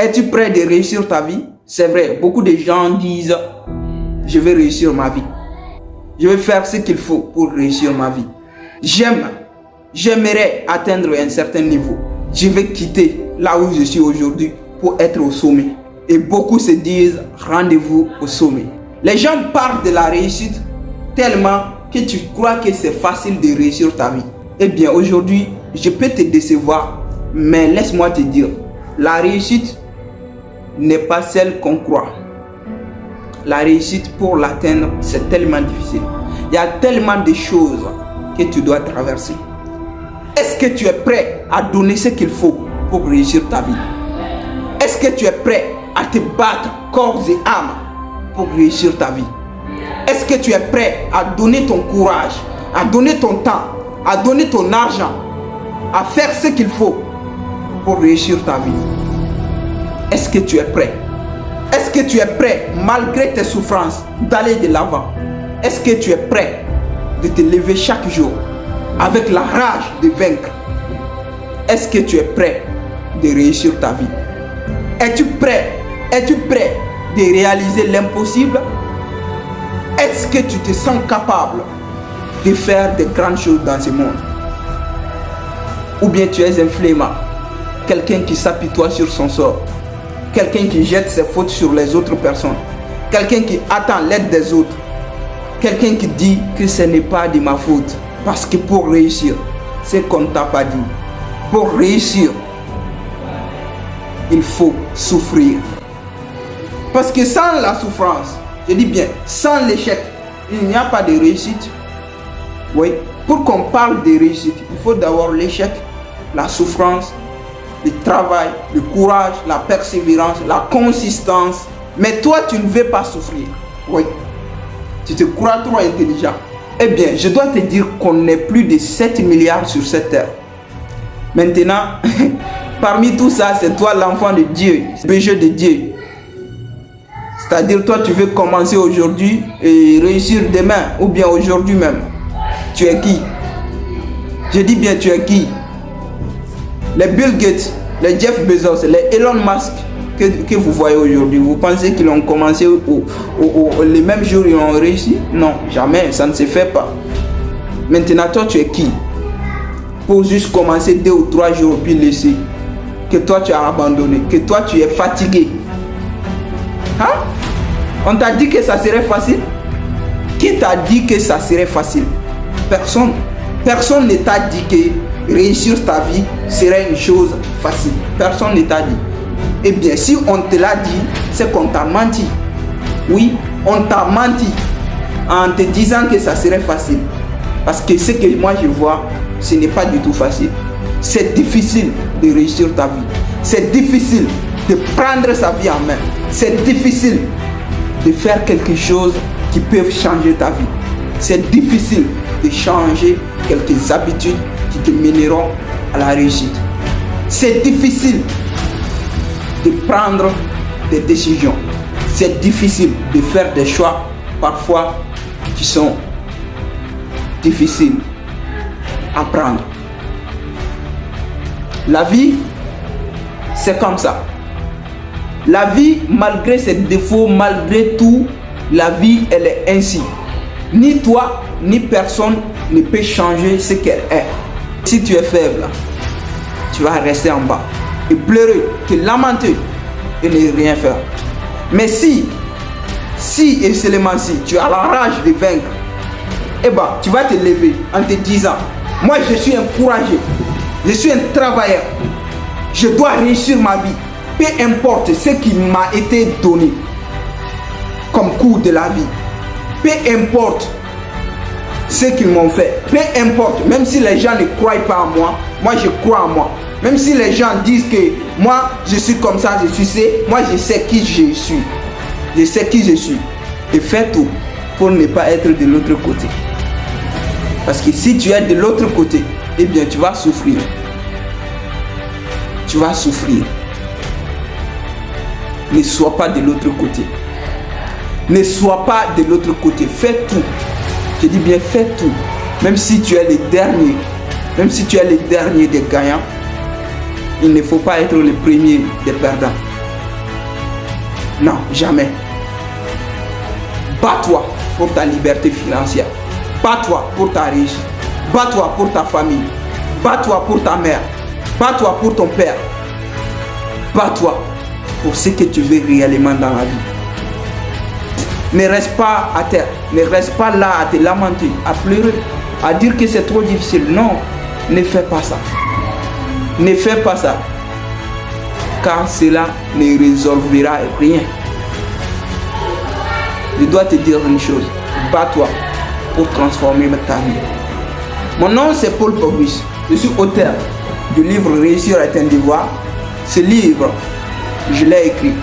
Es-tu prêt de réussir ta vie? C'est vrai, beaucoup de gens disent « Je vais réussir ma vie. Je vais faire ce qu'il faut pour réussir ma vie. J'aimerais atteindre un certain niveau. Je vais quitter là où je suis aujourd'hui pour être au sommet. » Et beaucoup se disent « Rendez-vous au sommet. » Les gens parlent de la réussite tellement que tu crois que c'est facile de réussir ta vie. Eh bien, aujourd'hui, je peux te décevoir, mais laisse-moi te dire, la réussite n'est pas celle qu'on croit. La réussite, pour l'atteindre, c'est tellement difficile. Il y a tellement de choses que tu dois traverser. Est-ce que tu es prêt à donner ce qu'il faut pour réussir ta vie? Est-ce que tu es prêt à te battre corps et âme pour réussir ta vie? Est-ce que tu es prêt à donner ton courage, à donner ton temps, à donner ton argent, à faire ce qu'il faut pour réussir ta vie? Est-ce que tu es prêt? Est-ce que tu es prêt, malgré tes souffrances, d'aller de l'avant? Est-ce que tu es prêt de te lever chaque jour avec la rage de vaincre? Est-ce que tu es prêt de réussir ta vie? Es-tu prêt? Es-tu prêt de réaliser l'impossible? Est-ce que tu te sens capable de faire de grandes choses dans ce monde? Ou bien tu es un flemmard, quelqu'un qui s'apitoie sur son sort, quelqu'un qui jette ses fautes sur les autres personnes, quelqu'un qui attend l'aide des autres, quelqu'un qui dit que ce n'est pas de ma faute. Parce que pour réussir, c'est qu'on ne t'a pas dit. Pour réussir, il faut souffrir. Parce que sans la souffrance, je dis bien, sans l'échec, il n'y a pas de réussite. Oui, pour qu'on parle de réussite, il faut d'abord l'échec, la souffrance, le travail, le courage, la persévérance, la consistance. Mais toi, tu ne veux pas souffrir. Oui, tu te crois trop intelligent. Eh bien, je dois te dire qu'on est plus de 7 milliards sur cette terre. Maintenant, parmi tout ça, c'est toi l'enfant de Dieu, le péché de Dieu. C'est-à-dire, toi, tu veux commencer aujourd'hui et réussir demain, ou bien aujourd'hui même. Tu es qui? Je dis bien, tu es qui? Les Bill Gates, les Jeff Bezos, les Elon Musk que vous voyez aujourd'hui, vous pensez qu'ils ont commencé les mêmes jours ils ont réussi? Non, jamais, ça ne se fait pas. Maintenant, toi, tu es qui? Pour juste commencer 2 ou 3 jours puis laisser. Que toi, tu as abandonné, que toi, tu es fatigué. Hein? On t'a dit que ça serait facile? Qui t'a dit que ça serait facile? Personne. Personne ne t'a dit que réussir ta vie serait une chose facile. Personne ne t'a dit. Eh bien, si on te l'a dit, c'est qu'on t'a menti. Oui, on t'a menti en te disant que ça serait facile. Parce que ce que moi je vois, ce n'est pas du tout facile. C'est difficile de réussir ta vie. C'est difficile de prendre sa vie en main. C'est difficile de faire quelque chose qui peut changer ta vie. C'est difficile de changer quelques habitudes qui te mèneront à la réussite. C'est difficile de prendre des décisions. C'est difficile de faire des choix parfois qui sont difficiles à prendre. La vie, c'est comme ça. La vie, malgré ses défauts, malgré tout, la vie, elle est ainsi. Ni toi, ni personne ne peut changer ce qu'elle est. Si tu es faible, tu vas rester en bas et pleurer, te lamenter et ne rien faire. Mais si et seulement si tu as la rage de vaincre, eh ben, tu vas te lever en te disant, moi je suis un courageux, je suis un travailleur, je dois réussir ma vie, peu importe ce qui m'a été donné comme cours de la vie, peu importe ce qu'ils m'ont fait, peu importe, même si les gens ne croient pas en moi, moi je crois en moi. Même si les gens disent que moi je suis comme ça, je suis c'est, moi je sais qui je suis. Je sais qui je suis. Et fais tout pour ne pas être de l'autre côté. Parce que si tu es de l'autre côté, eh bien tu vas souffrir. Tu vas souffrir. Ne sois pas de l'autre côté. Ne sois pas de l'autre côté. Fais tout. Je dis bien fais tout. Même si tu es le dernier. Même si tu es le dernier des gagnants. Il ne faut pas être le premier des perdants. Non, jamais. Bats-toi pour ta liberté financière. Bats-toi pour ta réussite. Bats-toi pour ta famille. Bats-toi pour ta mère. Bats-toi pour ton père. Bats-toi pour ce que tu veux réellement dans la vie. Ne reste pas à terre. Ne reste pas là à te lamenter, à pleurer, à dire que c'est trop difficile. Non, ne fais pas ça. Ne fais pas ça. Car cela ne résolvera rien. Je dois te dire une chose. Bats-toi pour transformer ta vie. Mon nom c'est Paul Fabrice. Je suis auteur du livre Réussir est un devoir. Ce livre, je l'ai écrit.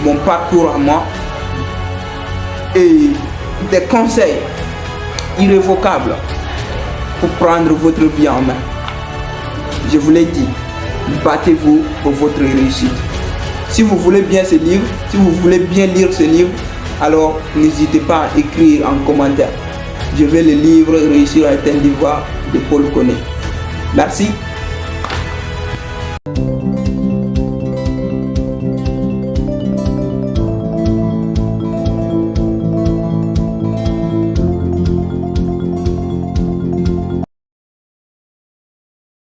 Mon parcours à moi et des conseils irrévocables pour prendre votre vie en main. Je vous l'ai dit, battez-vous pour votre réussite. Si vous voulez bien ce livre, si vous voulez bien lire ce livre, alors n'hésitez pas à écrire en commentaire. Je vais le livre Réussir est un devoir de Paul Koné. Merci.